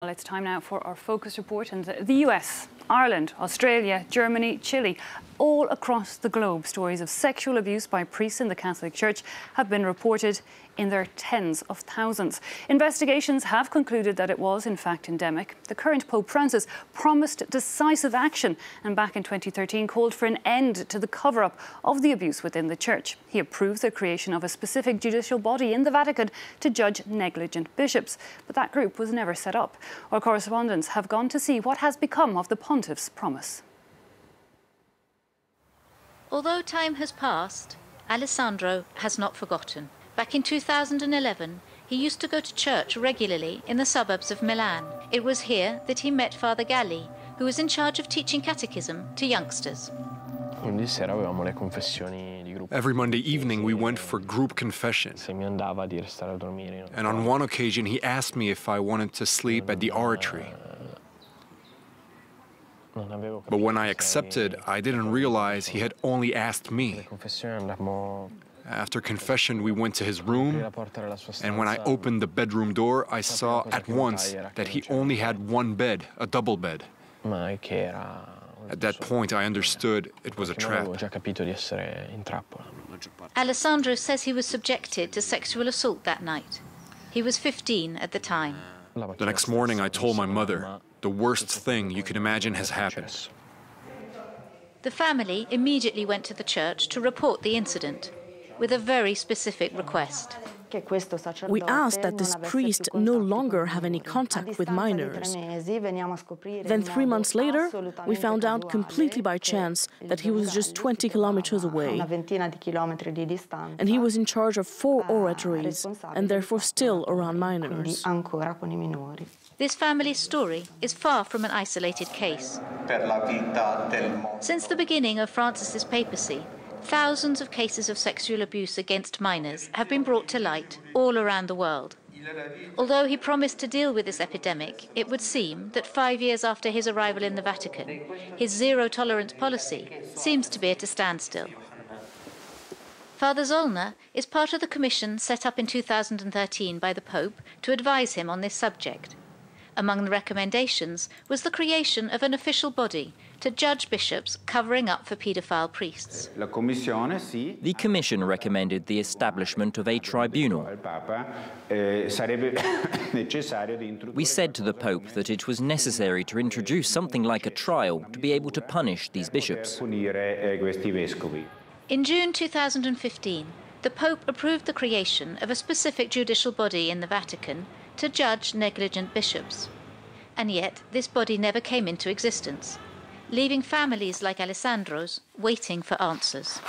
Well, it's time now for our focus report, and the US, Ireland, Australia, Germany, Chile, all across the globe, stories of sexual abuse by priests in the Catholic Church have been reported in their tens of thousands. Investigations have concluded that it was in fact endemic. The current Pope Francis promised decisive action and back in 2013 called for an end to the cover-up of the abuse within the Church. He approved the creation of a specific judicial body in the Vatican to judge negligent bishops, but that group was never set up. Our correspondents have gone to see what has become of the pontiff's promise. Although time has passed, Alessandro has not forgotten. Back in 2011, he used to go to church regularly in the suburbs of Milan. It was here that he met Father Gaëlle, who was in charge of teaching catechism to youngsters. Every Monday evening we went for group confession. And on one occasion he asked me if I wanted to sleep at the oratory. But when I accepted, I didn't realize he had only asked me. After confession, we went to his room, and when I opened the bedroom door, I saw at once that he only had one bed, a double bed. At that point, I understood it was a trap. Alessandro says he was subjected to sexual assault that night. He was 15 at the time. The next morning, I told my mother, the worst thing you can imagine has happened. The family immediately went to the church to report the incident, with a very specific request. We asked that this priest no longer have any contact with minors. Then 3 months later, we found out completely by chance that he was just 20 kilometers away. And he was in charge of 4 oratories, and therefore still around minors. This family's story is far from an isolated case. Since the beginning of Francis's papacy, thousands of cases of sexual abuse against minors have been brought to light all around the world. Although he promised to deal with this epidemic, it would seem that 5 years after his arrival in the Vatican, his zero-tolerance policy seems to be at a standstill. Father Zollner is part of the commission set up in 2013 by the Pope to advise him on this subject. Among the recommendations was the creation of an official body to judge bishops covering up for paedophile priests. The Commission recommended the establishment of a tribunal. We said to the Pope that it was necessary to introduce something like a trial to be able to punish these bishops. In June 2015, the Pope approved the creation of a specific judicial body in the Vatican to judge negligent bishops. And yet, this body never came into existence, leaving families like Alessandro's waiting for answers.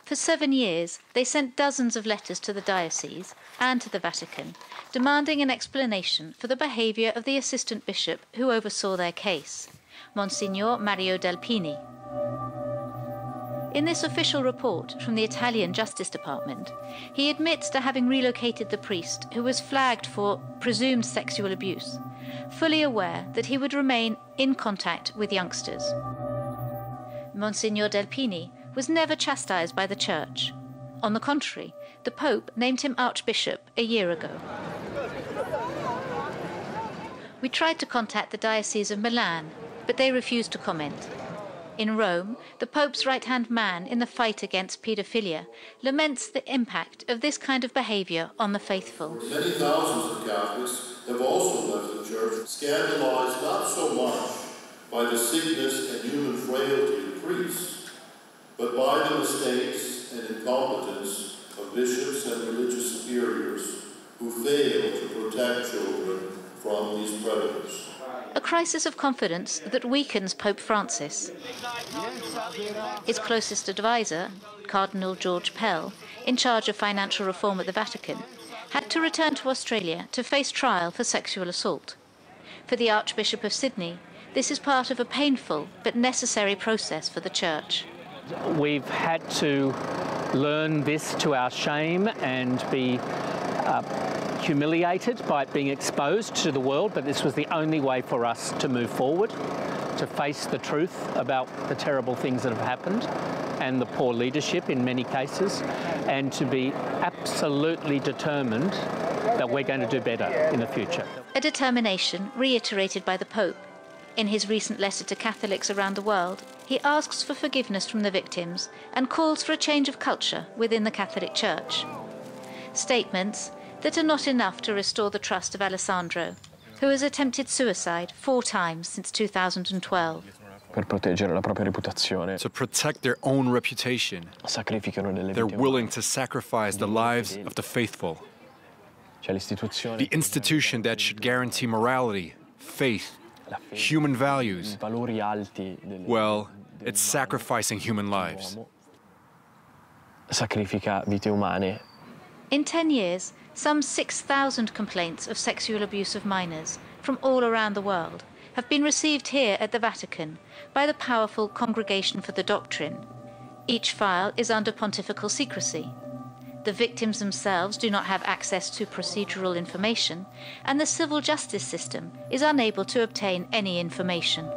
For 7 years, they sent dozens of letters to the diocese and to the Vatican, demanding an explanation for the behaviour of the assistant bishop who oversaw their case, Monsignor Mario Delpini. In this official report from the Italian Justice Department, he admits to having relocated the priest who was flagged for presumed sexual abuse, fully aware that he would remain in contact with youngsters. Monsignor Delpini was never chastised by the Church. On the contrary, the Pope named him Archbishop a year ago. We tried to contact the Diocese of Milan, but they refused to comment. In Rome, the Pope's right-hand man in the fight against paedophilia laments the impact of this kind of behaviour on the faithful. Many thousands of Catholics have also left the Church, scandalised not so much by the sickness and human frailty of priests, but by the mistakes and incompetence of bishops and religious superiors who fail to protect children from these predators. A crisis of confidence that weakens Pope Francis. His closest advisor, Cardinal George Pell, in charge of financial reform at the Vatican, had to return to Australia to face trial for sexual assault. For the Archbishop of Sydney, this is part of a painful but necessary process for the Church. We've had to learn this to our shame and be humiliated by it being exposed to the world, but this was the only way for us to move forward, to face the truth about the terrible things that have happened and the poor leadership in many cases, and to be absolutely determined that we're going to do better in the future. A determination reiterated by the Pope. In his recent letter to Catholics around the world, he asks for forgiveness from the victims and calls for a change of culture within the Catholic Church. Statements that are not enough to restore the trust of Alessandro, who has attempted suicide 4 times since 2012. To protect their own reputation, they're willing to sacrifice the lives of the faithful. The institution that should guarantee morality, faith, human values, well, it's sacrificing human lives. In 10 years, some 6,000 complaints of sexual abuse of minors from all around the world have been received here at the Vatican by the powerful Congregation for the Doctrine. Each file is under pontifical secrecy. The victims themselves do not have access to procedural information, and the civil justice system is unable to obtain any information.